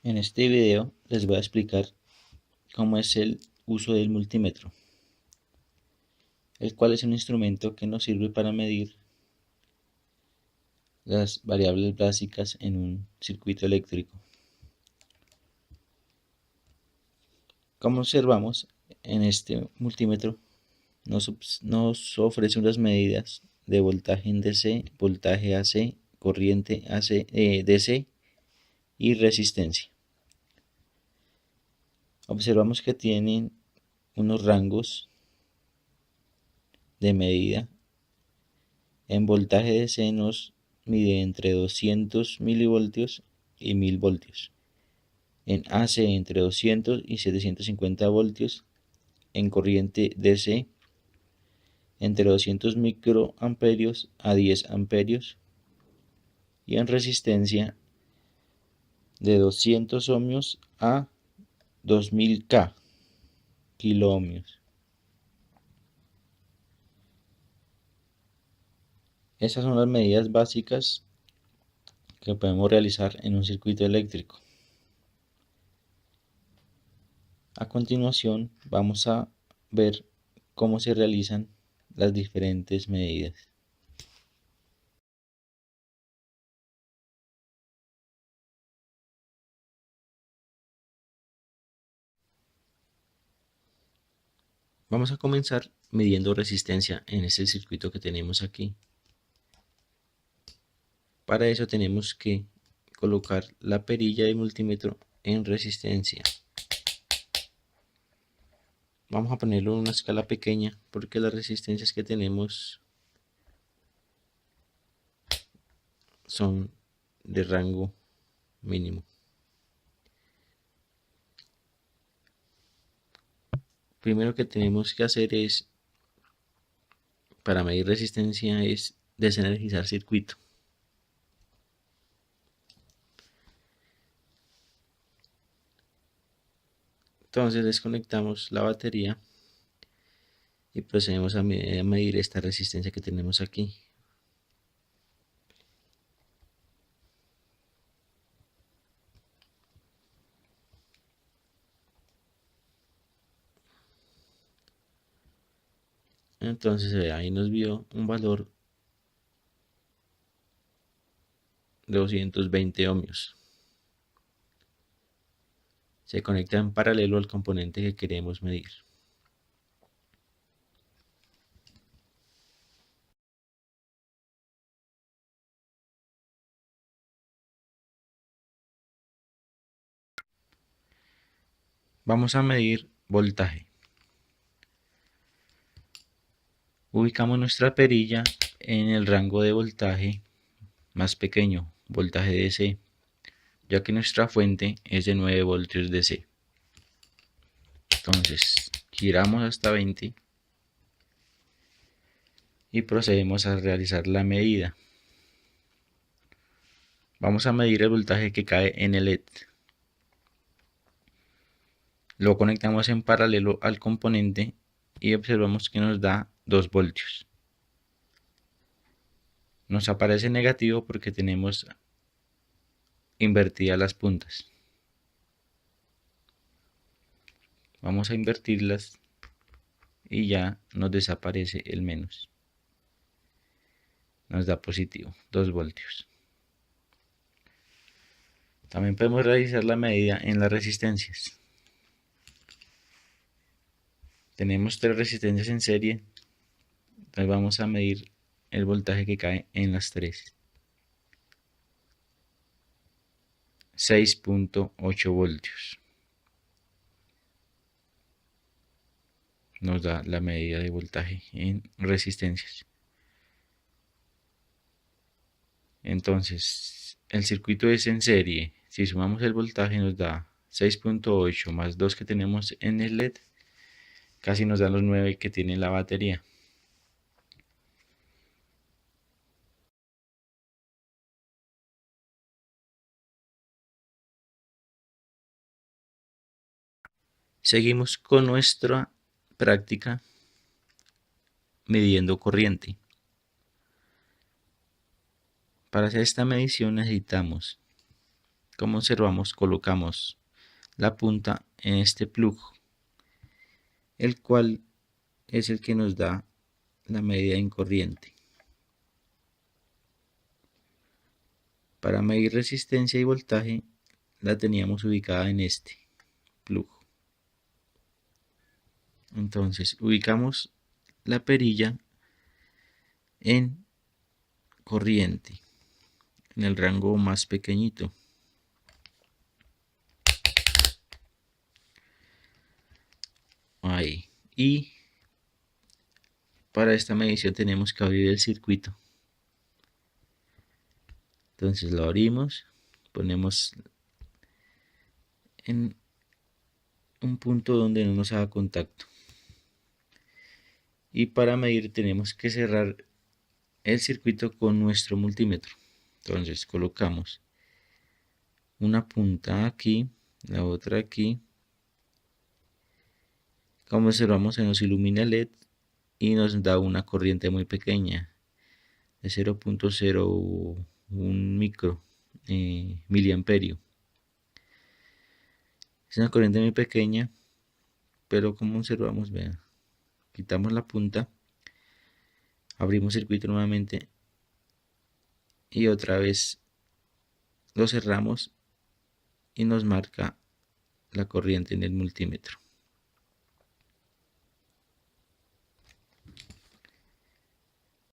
En este video les voy a explicar cómo es el uso del multímetro, el cual es un instrumento que nos sirve para medir las variables básicas en un circuito eléctrico. Como observamos, en este multímetro nos ofrece unas medidas de voltaje en DC, voltaje AC, corriente AC, DC y resistencia. Observamos que tienen unos rangos de medida. En voltaje DC nos mide entre 200 milivoltios y 1000 voltios. En AC entre 200 y 750 voltios. En corriente DC entre 200 microamperios a 10 amperios. Y en resistencia de 200 ohmios a 2000 kiloohmios. Esas son las medidas básicas que podemos realizar en un circuito eléctrico. A continuación vamos a ver cómo se realizan las diferentes medidas. Vamos a comenzar midiendo resistencia en este circuito que tenemos aquí. Para eso tenemos que colocar la perilla del multímetro en resistencia. Vamos a ponerlo en una escala pequeña porque las resistencias que tenemos son de rango mínimo. Primero que tenemos que hacer es, para medir resistencia, es desenergizar circuito. Entonces desconectamos la batería y procedemos a medir esta resistencia que tenemos aquí. Entonces ahí nos dio un valor de 220 ohmios. Se conecta en paralelo al componente que queremos medir. Vamos a medir voltaje. Ubicamos nuestra perilla en el rango de voltaje más pequeño, voltaje DC, ya que nuestra fuente es de 9 voltios DC. Entonces giramos hasta 20 y procedemos a realizar la medida. Vamos a medir el voltaje que cae en el LED. Lo conectamos en paralelo al componente y observamos que nos da 2 voltios. Nos aparece negativo porque tenemos invertidas las puntas. Vamos a invertirlas y ya nos desaparece el menos. Nos da positivo, 2 voltios. También podemos realizar la medida en las resistencias. Tenemos 3 resistencias en serie. Entonces vamos a medir el voltaje que cae en las 3. 6.8 voltios. Nos da la medida de voltaje en resistencias. Entonces, el circuito es en serie. Si sumamos el voltaje nos da 6.8 más 2 que tenemos en el LED. Casi nos da los 9 que tiene la batería. Seguimos con nuestra práctica midiendo corriente. Para hacer esta medición necesitamos Como observamos, colocamos la punta en este plug, el cual es el que nos da la medida en corriente. Para medir resistencia y voltaje la teníamos ubicada en este plug. Entonces ubicamos la perilla en corriente, en el rango más pequeñito. Ahí. Y para esta medición tenemos que abrir el circuito. Entonces lo abrimos, ponemos en un punto donde no nos haga contacto. Y para medir tenemos que cerrar el circuito con nuestro multímetro. Entonces colocamos una punta aquí, la otra aquí. Como observamos, se nos ilumina el LED y nos da una corriente muy pequeña de 0.01 micro miliamperio. Es una corriente muy pequeña, pero como observamos, vean, quitamos la punta, abrimos circuito nuevamente y otra vez lo cerramos y nos marca la corriente en el multímetro.